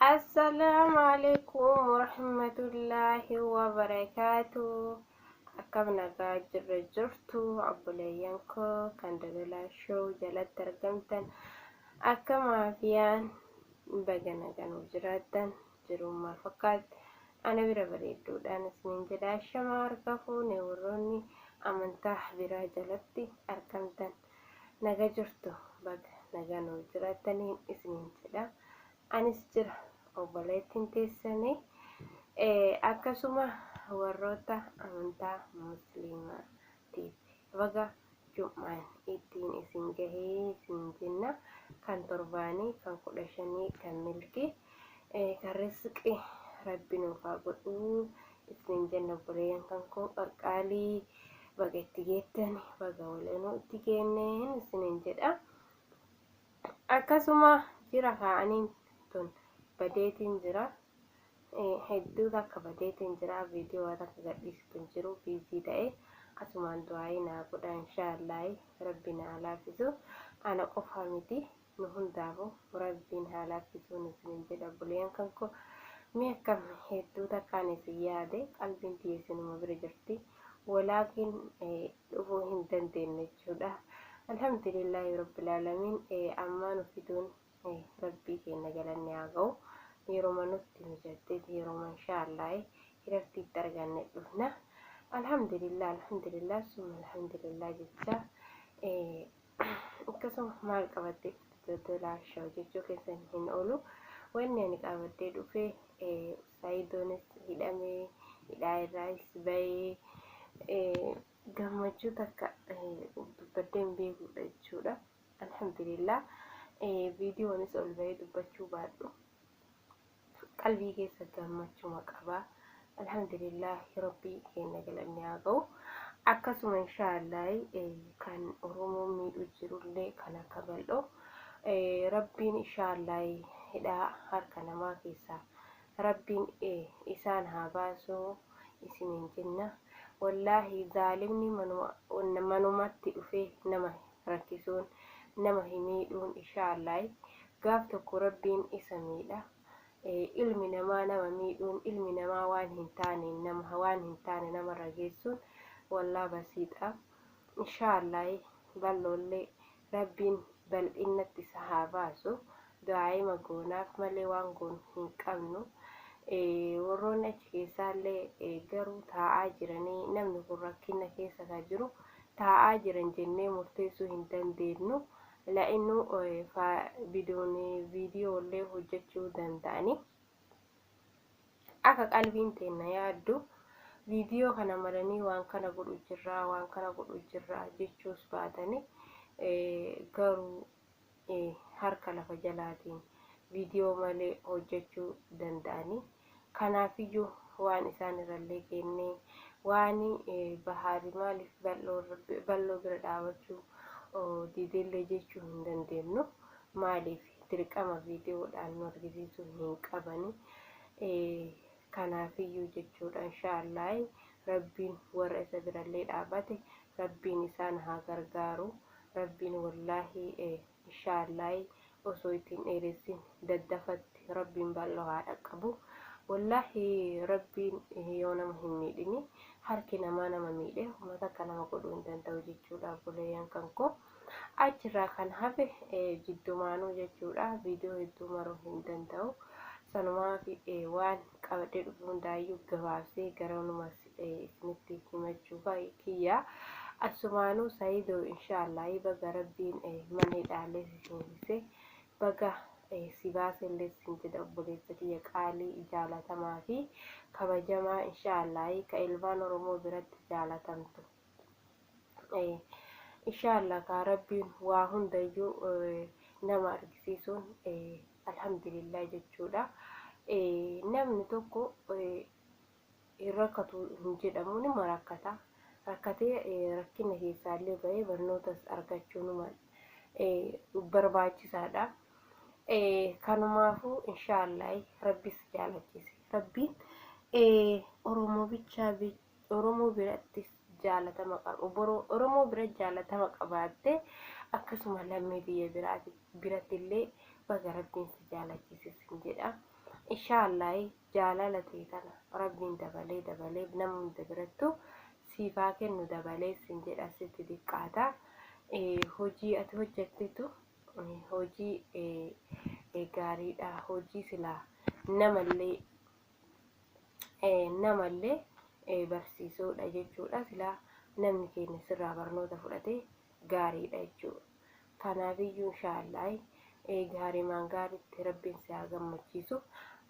Assalamualaikum warahmatullahi wabarakatuh. Akkam nagaa jirra jirtu obboleeyyan koo kan dabalaa show jalatti argamtan akkam aafiyaan baga nagaan jiraattan jirumaa fakkaatti ana bira bareedduudhaan isiniin jedhaa shamaa harka fuune warroonni amantaa biraa jalatti argamtan naga jirtu baga nagaan jiraattaniin isiniin jedha. Anis jira obboleettiin teessanii akkasuma warroota amantaa musliimaatiif baga Jum'aan ittiin isin gahee isin jenna kan torbaanii kan 15 kan milkii kan rizqii rabbi nuuf haa godhu isin jenna obboleeyyan kan koo qarqaalii baga itti geettani baga waleenuu itti geenneen isiniin jedha. Akkasuma jira kaa'aniin tun badeetiin jira hedduu takka badeetiin jira viidiyoo takka gadhiistuun jiru biizii ta'e asumaan du'aayi naa godha inshaallah rabbi na laafisu ana qofa miti nu hundaafu rabbiin haa laafisuun isiniin jedha obboleeyyan kan koo mi akkam hedduu takkaan isin yaade qalbiin tiyyeessinuma bira jirti walaakin dhufuu hin dandeenye jechuudha. Alhamdulillahi rabbil alamin ammaan ufituun rabbii keenya galanne haa ga'u yeroo manutti mijattee yeroo inshaallah irratti arganne dhufna. Alhamdulillah summa alhamdulillah jecha akkasuma maal qabattee tola shaw jechuu keessan hin oolu wanni ani qabattee dhufee saayidoonis hidhamee hidhaa irraas bahee gammachuu takka dubbadeen beekuudha jechuudha. Alhamdulillah viidiyoonis ol bahee dubbachuu baadhu qalbii keessa gammachuu qaba. Alhamdulillah rabbii keenya galanne haa ga'u. Akkasuma inshaallah kan Oromoo miidhu jirullee kan akka bal'oo rabbiin inshaallah hidhaa harka namaa keessaa rabbiin isaan haa baasuu isiniin jenna. Wallahi zaalimni manumatti dhufee nama rakkisuun nama himiidhuun inshaallah gaaf tokko rabbiin isa miidha. Ilmi namaa nama miidhuun ilmi namaa waan hin taane nama rageessuun wallaa basiidha. Inshaallah bal'oollee rabbiin bal'innatti isa haa baasu du'aayi magoonaaf malee waan goon hin qabnu. Warroonni achi keessaallee garuu taa'aa jiranii namni kun rakkina keessa kan jiru taa'aa jiran jennee murteessuu hin dandeenyu. La'innu viidiyoolee hojjechuu danda'anii akka qalbiin teenya yaaddu viidiyoo kana maranii waan kana godhu jirra jechuus baatanii garuu harka lafa jalaatiin viidiyoo malee hojjechuu danda'anii. Kanaafiyyuu waan isaan irrallee kennee waan bahaari maaliif bal'oo bira dhaabachuu diideellee jechuu hin dandeenyu maaliif dirqama viidiyoodhaan nu argisiisuu hin qabani. Kanaafiyyuu jechuudha inshaallah rabbiin warra isa birallee dhaabate rabbiin isaan haa gargaaru. Rabbiin wallahi inshaallah osoo ittiin dheeressin daddafatti rabbiin bal'oo haa dhaqqabu. Wallahi rabbiin yoo nama hin miidhini harki namaa nama miidhe uummata akka nama godhuu hin danda'u jechuudha obboleeyyan kan koo. Achirraa kan hafe jiddumaanuu jechuudha viidiyoo hedduu maruu hin danda'u. Sanumaaf waan qabadhee dhufu hundaayyuu gabaabsee garanumas isinitti himachuu kiyya. Asumaanuu saayidoo inshaallah baga rabbiin mana hidhaalee siseense baga si baasellee sin jedha obboleessa kiyya qaalii jaalatamaa fi kabajamaa inshaallah ka ilmaan Oromoo biratti jaalatamtu. Inshaallah ka rabbiin waa hundayyuu nama argisiisuun alhamdulillah jechuudha. Namni tokko hin rakkatu hin jedhamu nima rakkata. Rakkatee rakkina keessaallee bahee barnootas argachuu numa barbaachisaadha. Kanumaafuu inshaallah rabbis jaalachise rabbiin Oromoo birattis jaalatama qaba. Oromoo bira jaalatama qabaatte akkasuma lammii biyya biratti illee baga rabbiin si jaalachise sin jedha. inshaallah jaalala ta'e tana rabbiin dabalee nama hunda birattu siifaa kennu dabalee sin jedha sitti diqqaata. Hojii ati hojjettetu hojii gaariidha. Hojii silaa namallee barsiisuudha jechuudha. Silaa namni keenya sirraa barnoota fudhatee gaariidha jechuudha. Kanaafiyyuu inshaallah gaariimaan gaariitti rabbiin si haa gammachiisu.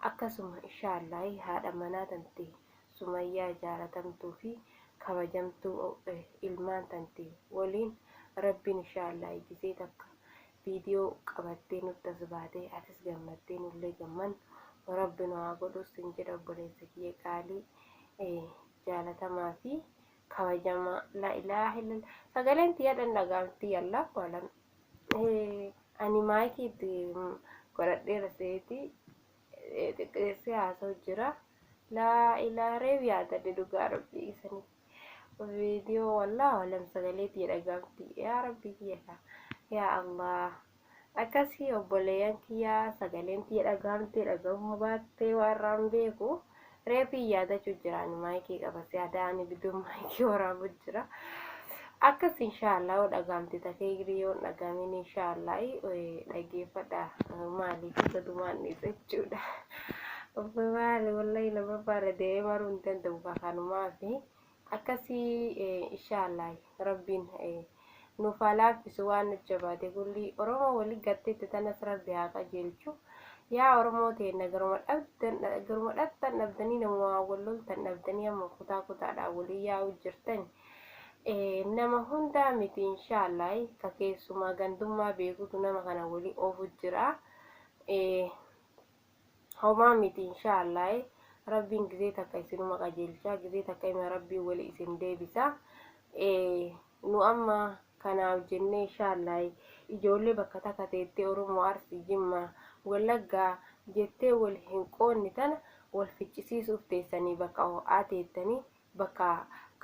Akkasuma inshaallah haadha manaa tante Sumayyaa jaalatamtuu fi kabajamtuu ilmaan tante waliin rabbiin inshaallah gisee takka viidiyoo qabattee nutti as baatee atis gammattee nullee gammannu rabbi nu haa godhu sin jedha obboleessa kiyya qaalii jaalatamaa fi kabajamaa. La ilaaha illallah sagaleen tiyya dhandhagaamtii Allah walam ani maayikiitti godhadheera seetii xiqqeessee haasa'u jira. La ilaaha reebi yaadadhe dhugaa rabbii isanii viidiyoo wallah walam sagalee tiyya dhagaamtii yaa rabbii kiyya yaa Allah. Akkasii obboleeyyan kiyyaa sagaleen tiyya dhagaamtee dhagahuma baattee warraan beeku reebii yaadachuu jira. Ani maayikii qabasee adaani bidduun maayikii waraabu jira. Akkas inshaallah dhagaamte takee giriyoon dhagaamin inshaallah dhageeffadha maaliif gadumaan dhiisachuudha. Maali wallahi lama baara deemee maruu hin danda'u bakanumaa fi akkasii inshaallah rabbiin nuuf haa laaffisu waan nu jabaate kulli Oromoo walii gatteetti tanas rabbi haa qajeelchu. Yaa Oromoo teenya garuma dhabdan dhabdanii nama wal loltan dhabdanii amma kutaa kutaadhaan walii yaa'u jirtan nama hundaa miti inshaallah ka keessumaa gandummaa beekutu nama kana walii oofu jira. Homaa miti inshaallah rabbiin gisee takka isinuma qajeelchaa gisee takka ima rabbiin walii isin deebisa. Nu amma kanaaf jennee inshaallah ijoollee bakka takka teettee Oromoo Arsii Jimmaa Wallaggaa jettee wal hin qoonni tana wal ficcisiisuuf teessanii bakka ho'aa teettanii bakka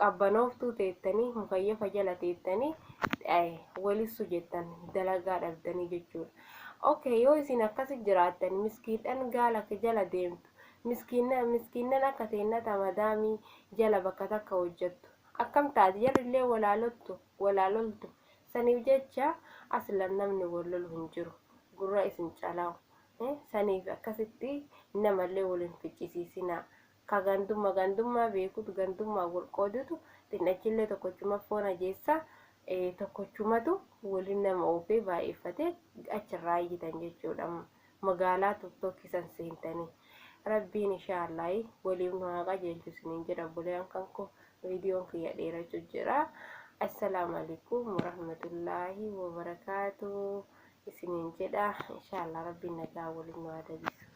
qabbanooftuu teettanii mukayyafa jala teettanii walissu jettan dalagaa dhabdanii jechuudha. Okay yoo isin akkasi jiraattan miskiidhan gaala jala deemtu miskiinnan akka teennata madaamii jala bakka takka hojjettu akkam taati jarrillee walaaloltu saniif jecha aslan namni wal lolu hin jiru gurra isin calaawu. Saniif akkasitti namallee waliin ficcisiisina. Ka gandummaa beekutu gandummaa wal qoodutu xinnachillee tokkochuma foona jeessa tokkochumatu waliin nama oofee baay'effatee achirraa iyyitan jechuudha. Magaalaa tokkisan seentanii rabbiin inshaallah waliin nu haa qajeelchu isiniin jedha obboleeyyan kan koo viidiyoon kiyya dheerachuu jira. Assalaamu alaikum warahmatullahi wabarakaatuh isiniin jedha. Inshaallah rabbiin nagaa waliin nu haa dabisu.